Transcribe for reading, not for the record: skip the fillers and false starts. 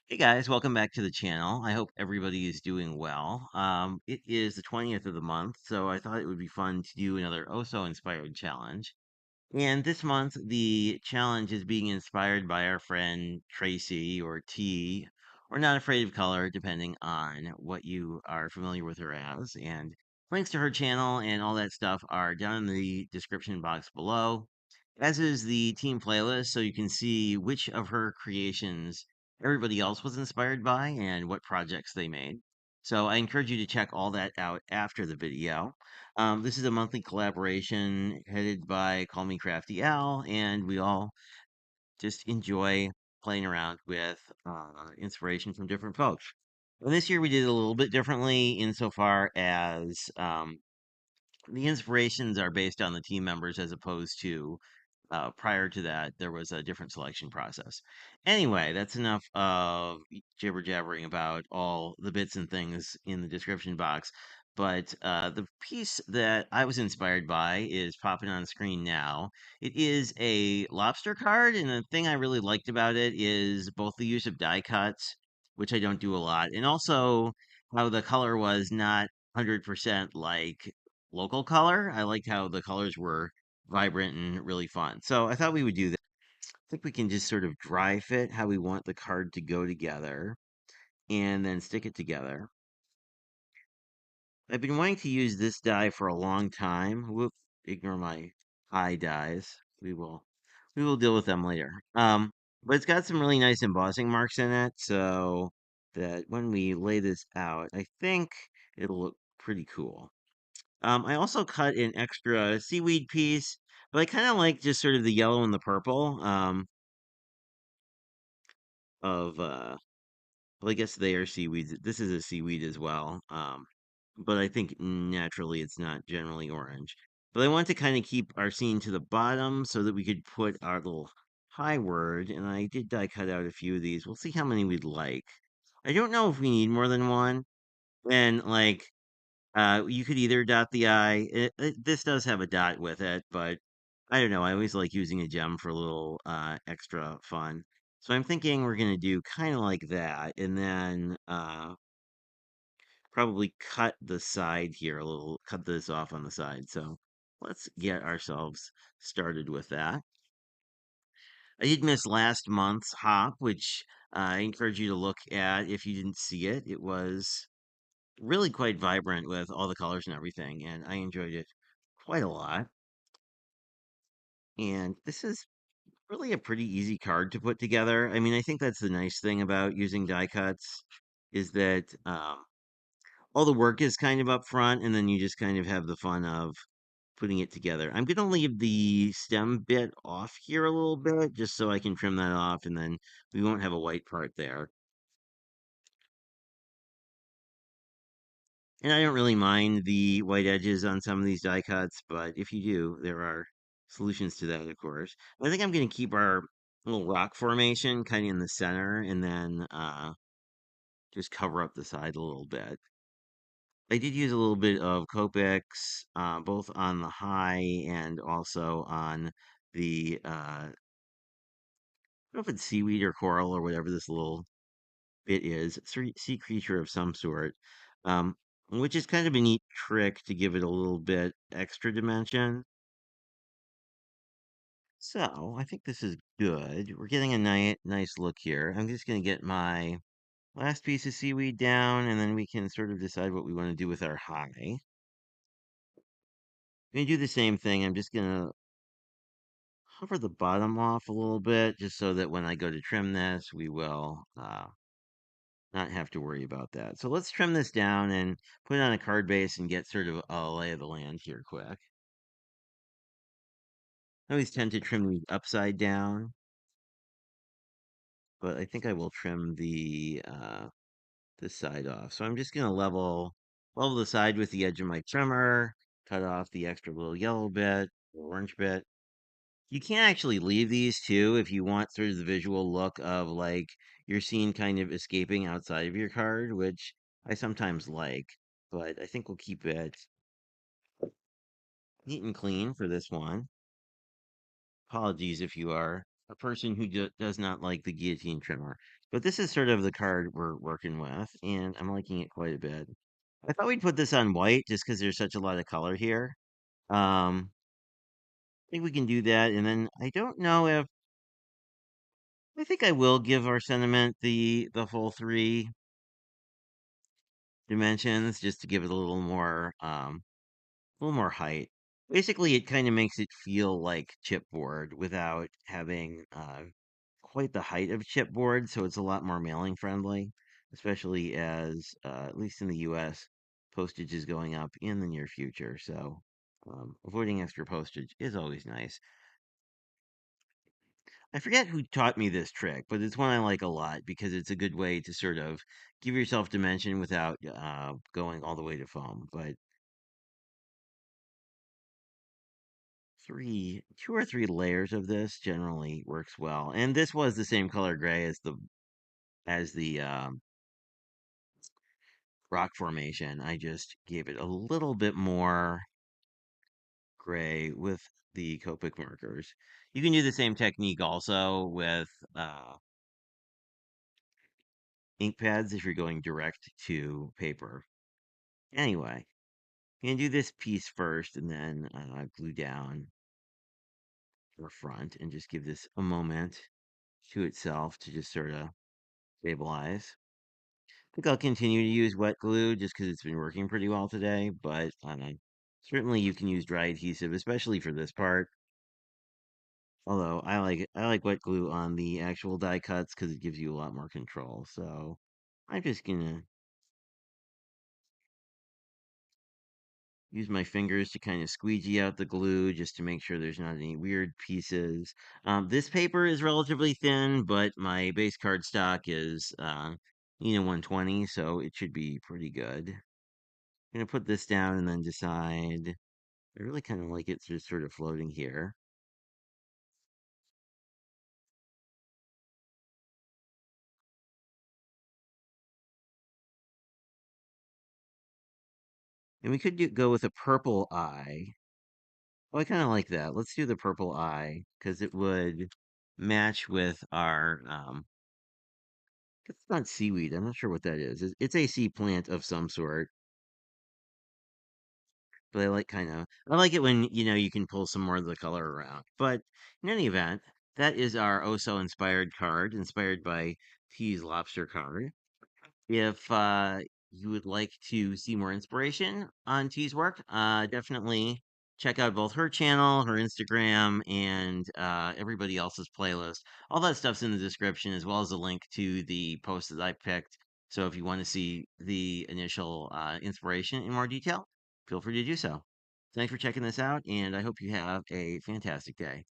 Hey guys, welcome back to the channel. I hope everybody is doing well. It is the 20th of the month, so I thought it would be fun to do another Oso inspired challenge. And this month, the challenge is being inspired by our friend Tracy or T, or Not Afraid of Color, depending on what you are familiar with her as. And links to her channel and all that stuff are down in the description box below, as is the team playlist, so you can see which of her creations everybody else was inspired by and what projects they made. So I encourage you to check all that out after the video. This is a monthly collaboration headed by Call Me Crafty Al, and we all just enjoy playing around with inspiration from different folks. And this year we did it a little bit differently insofar as the inspirations are based on the team members as opposed to prior to that, there was a different selection process. Anyway, that's enough of jibber jabbering about all the bits and things in the description box. But the piece that I was inspired by is popping on screen now. It is a lobster card, and the thing I really liked about it is both the use of die cuts, which I don't do a lot, and also how the color was not 100% like local color. I liked how the colors were vibrant and really fun. So I thought we would do that. I think we can just sort of dry fit how we want the card to go together and then stick it together. I've been wanting to use this die for a long time. Whoop, ignore my eye dies. We will deal with them later. But it's got some really nice embossing marks in it, so that when we lay this out, I think it'll look pretty cool. I also cut an extra seaweed piece, but I kind of like just sort of the yellow and the purple of well, I guess they are seaweeds. This is a seaweed as well. But I think naturally it's not generally orange. But I want to kind of keep our scene to the bottom so that we could put our little high word, and I did die cut out a few of these. We'll see how many we'd like. I don't know if we need more than one. And like you could either dot the I. This does have a dot with it, but I don't know. I always like using a gem for a little extra fun. So I'm thinking we're gonna do kind of like that, and then probably cut the side here a little, cut this off on the side. So let's get ourselves started with that. I did miss last month's hop, which I encourage you to look at if you didn't see it. It was really quite vibrant with all the colors and everything, and I enjoyed it quite a lot. And this is really a pretty easy card to put together. I mean, I think that's the nice thing about using die cuts is that all the work is kind of up front, and then you just kind of have the fun of putting it together. I'm going to leave the stem bit off here a little bit just so I can trim that off, and then we won't have a white part there. And I don't really mind the white edges on some of these die cuts, but if you do, there are solutions to that, of course. I think I'm going to keep our little rock formation kind of in the center and then just cover up the side a little bit. I did use a little bit of Copics, both on the high and also on the, I don't know if it's seaweed or coral or whatever this little bit is, sea creature of some sort, which is kind of a neat trick to give it a little bit extra dimension. So I think this is good. We're getting a nice look here. I'm just going to get my last piece of seaweed down, and then we can sort of decide what we want to do with our high. I'm going to do the same thing. I'm just going to cover the bottom off a little bit, just so that when I go to trim this, we will not have to worry about that. So let's trim this down and put it on a card base and get sort of a lay of the land here quick. I always tend to trim these upside down, but I think I will trim the this side off. So I'm just gonna level the side with the edge of my trimmer, cut off the extra little yellow bit, orange bit. You can actually leave these too if you want sort of the visual look of like your scene kind of escaping outside of your card, which I sometimes like, but I think we'll keep it neat and clean for this one. Apologies if you are a person who does not like the guillotine trimmer. But this is sort of the card we're working with, and I'm liking it quite a bit. I thought we'd put this on white just because there's such a lot of color here. I think we can do that, and then I don't know if I think I will give our sentiment the full three dimensions just to give it a little more height. Basically, it kind of makes it feel like chipboard without having quite the height of chipboard, so it's a lot more mailing friendly, especially as at least in the US, postage is going up in the near future. So avoiding extra postage is always nice. I forget who taught me this trick, but it's one I like a lot because it's a good way to sort of give yourself dimension without going all the way to foam. But two or three layers of this generally works well. And this was the same color gray as the rock formation. I just gave it a little bit more gray with the Copic markers. You can do the same technique also with ink pads if you're going direct to paper. Anyway, you can do this piece first and then glue down the front and just give this a moment to itself to just sort of stabilize. I think I'll continue to use wet glue just because it's been working pretty well today, but certainly you can use dry adhesive, especially for this part. Although I like wet glue on the actual die cuts because it gives you a lot more control. So I'm just gonna use my fingers to kind of squeegee out the glue just to make sure there's not any weird pieces. This paper is relatively thin, but my base cardstock is 120, so it should be pretty good. I'm gonna put this down and then decide. I really kind of like it just sort of floating here. And we could go with a purple eye. Oh, I kind of like that. Let's do the purple eye because it would match with our it's not seaweed. I'm not sure what that is. It's a sea plant of some sort, but I like it when you can pull some more of the color around. But in any event, that is our Oso inspired card, inspired by T's lobster card. If you would like to see more inspiration on T's work, definitely check out both her channel, her Instagram, and everybody else's playlist. All that stuff's in the description, as well as a link to the post that I picked. So if you want to see the initial inspiration in more detail, feel free to do so. Thanks for checking this out, and I hope you have a fantastic day.